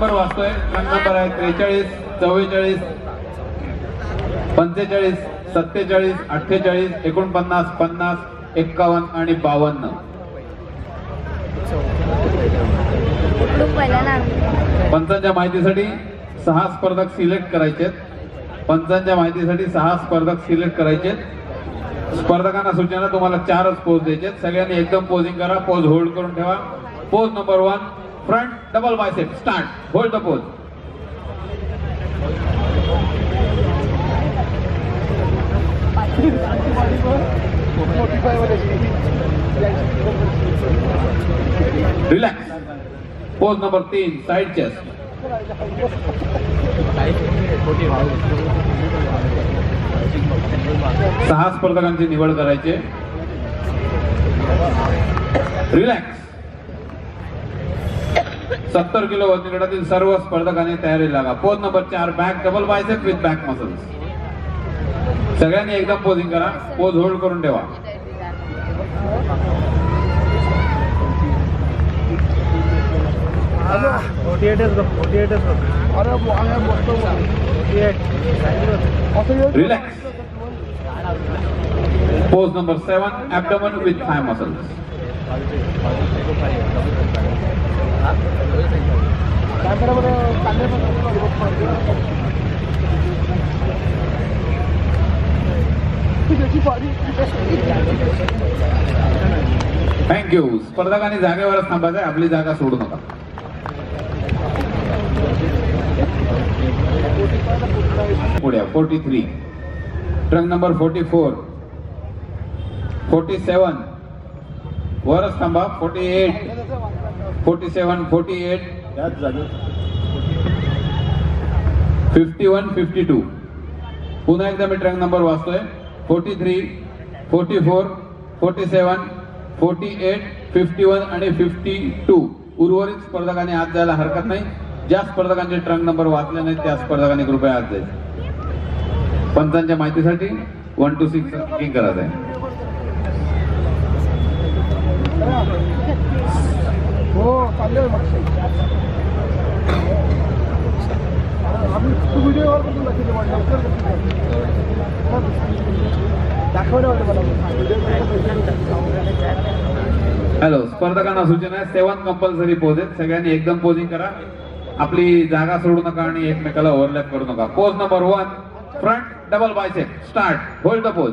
Number वाचतोय. Truck number आहे 43, 44, 45, 47, 48, 49, 50, 51 आणि 52. पंचांच्या माहितीसाठी 6 स्पर्धक सिलेक्ट करायचे. पंचांच्या माहितीसाठी 6 स्पर्धक सिलेक्ट करायचे. स्पर्धकांना सूचना तुम्हाला 4च पोज द्यायचे. सगळ्यांनी एकदम पोजिंग करा. पोज होल्ड करून ठेवा. Pose number 1, front double bicep start. Hold the pose. Relax. Pose number 3, side chest. 6 स्पर्धकांची निवड करायची. रिलॅक्स. 70 किलो वजनी गटातील सर्व स्पर्धकांनी तयारी लागा. Pose number 4, back double bicep with back muscles. सगळ्यांनी एकदम पोजिंग करा. पोज होल्ड करून ठेवा. Relax. Pose number 7, abdomen with thigh muscles. Thank you. स्पर्धकांनी जागेवरच थांबायचं. आपली जागा सोडू नका. पुढे 43, ट्रक नंबर 44, 47, वरच थांबा. 48, 47, 48, 51, 52. पुन्हा एकदा मी ट्रक नंबर वाचतोय. 43, 44, 47, 48, 51 आणि 52. उर्वरित स्पर्धकांनी आत जायला हरकत नाही. ज्या स्पर्धकांचे ट्रक नंबर वाचले नाही त्या स्पर्धकांनी कृपया आत जायचे. पंचांच्या माहितीसाठी 1 to 6 बुकिंग करायचं आहे. हॅलो. स्पर्धकांना सूचना आहे. 7 कंपल्सरी पोज आहेत. सगळ्यांनी एकदम पोजिंग करा. आपली जागा सोडू नका आणि एकमेकाला ओव्हरलॅप करू नका. Pose number 1, front double bicep start. Hold the pose.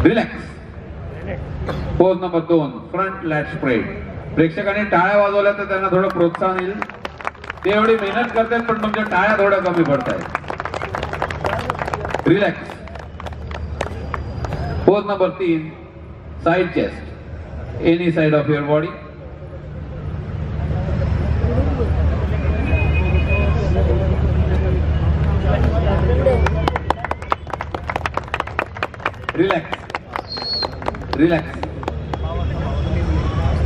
Relax. Pose number 2, front lat spread. प्रेक्षकांनी टाळ्या वाजवल्या तर त्यांना थोडं प्रोत्साहन येईल. ते एवढी मेहनत करतात पण तुमच्या टाळ्या थोड्या कमी पडतायत. Relax. Pose number 3, side chest. Any side of your body. Relax. Relax.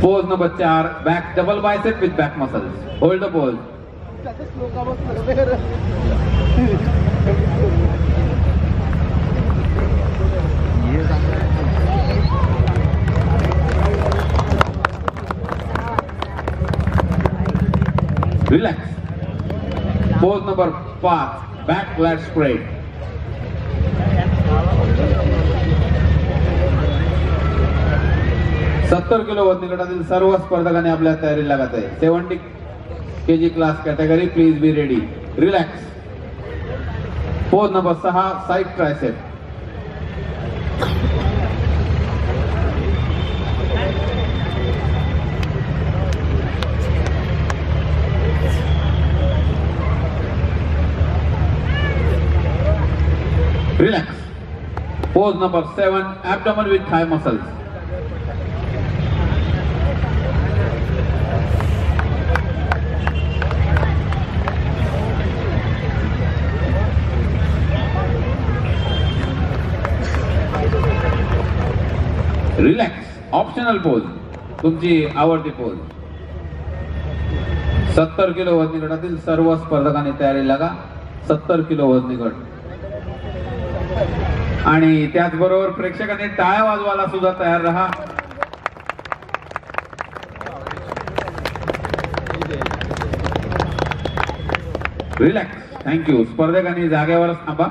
Pose number 4, back double bicep with back muscles. Hold the pose. Relax. Pose number 5, back lat spread. सत्तर किलो वजनी गटातील सर्व स्पर्धकांनी आपल्या तयारी लागत आहे. 70 kg class category. Please be ready. Relax. Pose number 6, side tricep. Relax. Pose number 7, abdomen with thigh muscles. Relax. Optional pose. तुमची आवडती पोज. 70 किलो वजनी गटातील सर्व स्पर्धकांनी तयारी लागा. 70 किलो वजनी गट. आणि त्याचबरोबर प्रेक्षकांनी टाळ्या वाजवायला सुद्धा तयार राहा. रिलॅक्स. थँक्यू. स्पर्धकांनी जागेवरच थांबा.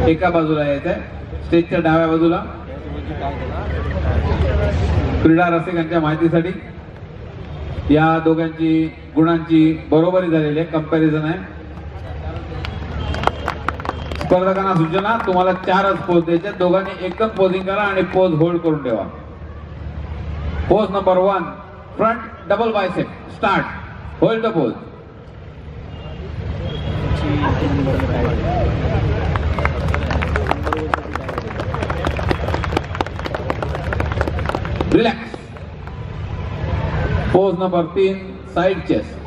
एका बाजूला यायचंय, स्टेजच्या डाव्या बाजूला. क्रीडा रसिकांच्या माहितीसाठी या दोघांची गुणांची बरोबरी झालेली आहे, कंपॅरिझन आहे. स्पर्धकांना सूचना, तुम्हाला 4च पोज द्यायचे, दोघांनी एकच पोजिंग करा आणि पोज होल्ड करून ठेवा. Pose number 1, front double bicep. Start. Hold the pose. Relax. Pose number 3, side chest.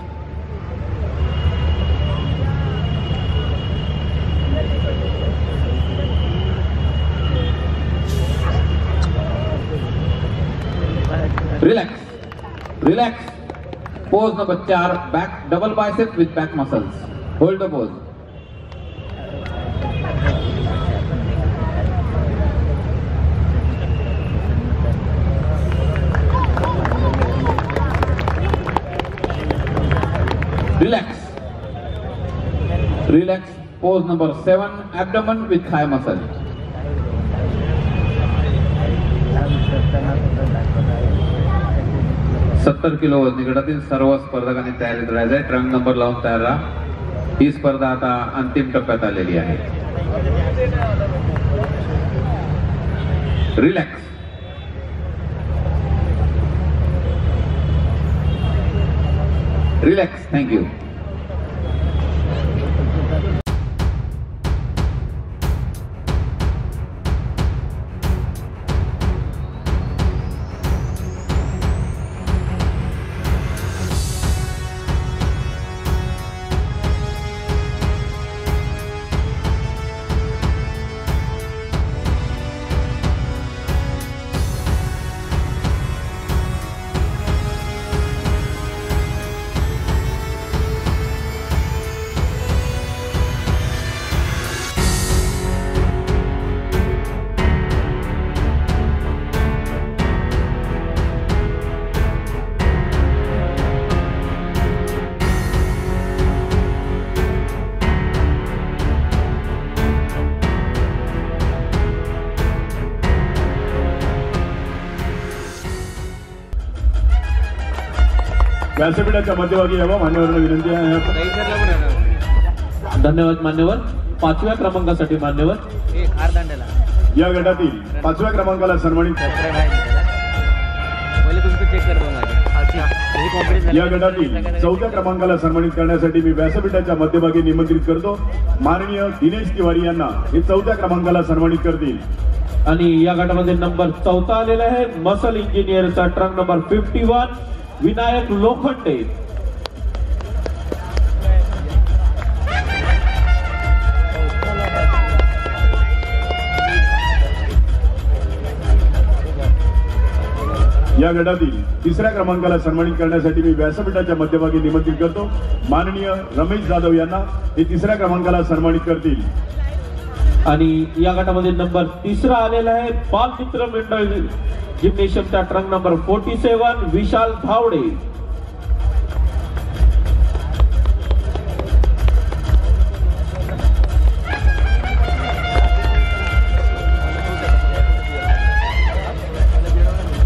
Relax. Relax. Pose number 4, back double bicep with back muscles. Hold the pose. Relax. Relax. Pose number 7, abdomen with thigh muscle. सत्तर kilo वजनी गटातील सर्व स्पर्धकांनी तयारीत राहायचंय. Trunk number लावून तयार राहा. ही स्पर्धा आता अंतिम टप्प्यात आलेली आहे. रिलॅक्स. रिलॅक्स. थँक्यू. व्यासपीठाच्या मध्यभागी यावं, मान्यवरांना विनंती आहे. धन्यवाद मान्यवर. 5व्या क्रमांकासाठी मान्यवर. या गटातील 5व्या क्रमांकाला सन्मानित. या गटातील 4थ्या क्रमांकाला सन्मानित करण्यासाठी मी व्यासपीठाच्या मध्यभागी निमंत्रित करतो. माननीय दिनेश तिवारी यांना हे 4थ्या क्रमांकाला सन्मानित करतील. आणि या गटामध्ये नंबर 4 आलेला आहे मसल इंजिनियरचा ट्रंक नंबर 51 विनायक लोखंडे. या गटातील 3ऱ्या क्रमांकाला सन्मानित करण्यासाठी मी व्यासपीठाच्या मध्यभागी निमंत्रित करतो. माननीय रमेश जाधव यांना हे 3ऱ्या क्रमांकाला सन्मानित करतील. आणि या गटामध्ये नंबर 3 आलेला आहे बालमित्र मंडळ जिम्नेशियमचा ट्रंक नंबर 47 विशाल धावडे.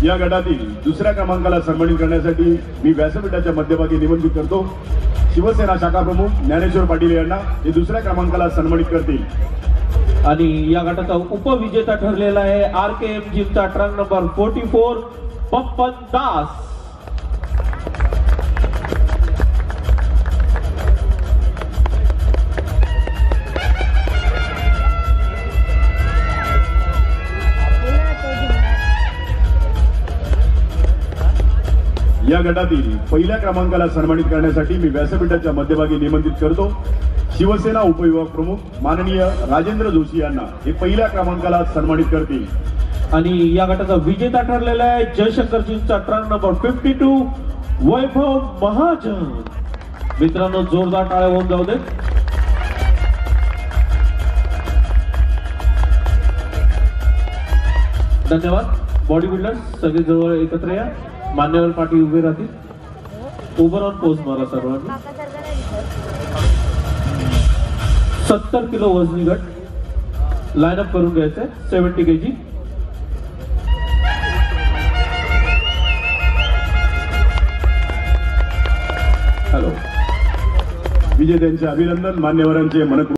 या गटातील 2ऱ्या क्रमांकाला सन्मानित करण्यासाठी मी व्यासपीठाच्या मध्यभागी निमंत्रित करतो. शिवसेना शाखा प्रमुख ज्ञानेश्वर पाटील यांना हे 2ऱ्या क्रमांकाला सन्मानित करतील. आणि या गटाचा उपविजेता ठरलेला आहे RKM जिमचा ट्रंक नंबर 44 पप्पन दास. या गटातील 1ल्या क्रमांकाला सन्मानित करण्यासाठी मी व्यासपीठाच्या मध्यभागी निमंत्रित करतो. शिवसेना उपविभाग प्रमुख माननीय राजेंद्र जोशी यांना हे 1ल्या क्रमांकाला सन्मानित करतील. आणि या गटाचा विजेता ठरलेला आहे जयशंकरजींचा ट्रंक नंबर 52 वैभव महाजन. मित्रांनो जोरदार टाळ्या होऊन जाऊ दे. धन्यवाद. बॉडी बिल्डर्स सगळे जवळ एकत्र या. मान्यवर पाठी उभे राहतील. उभं राहून पोज मारा सर्वांनी. 70 किलो वजनी गट लाईनअप करून घ्यायचंय. 70 kg. हॅलो. विजेत्यांचे अभिनंदन. मान्यवरांचे मनपूर्वक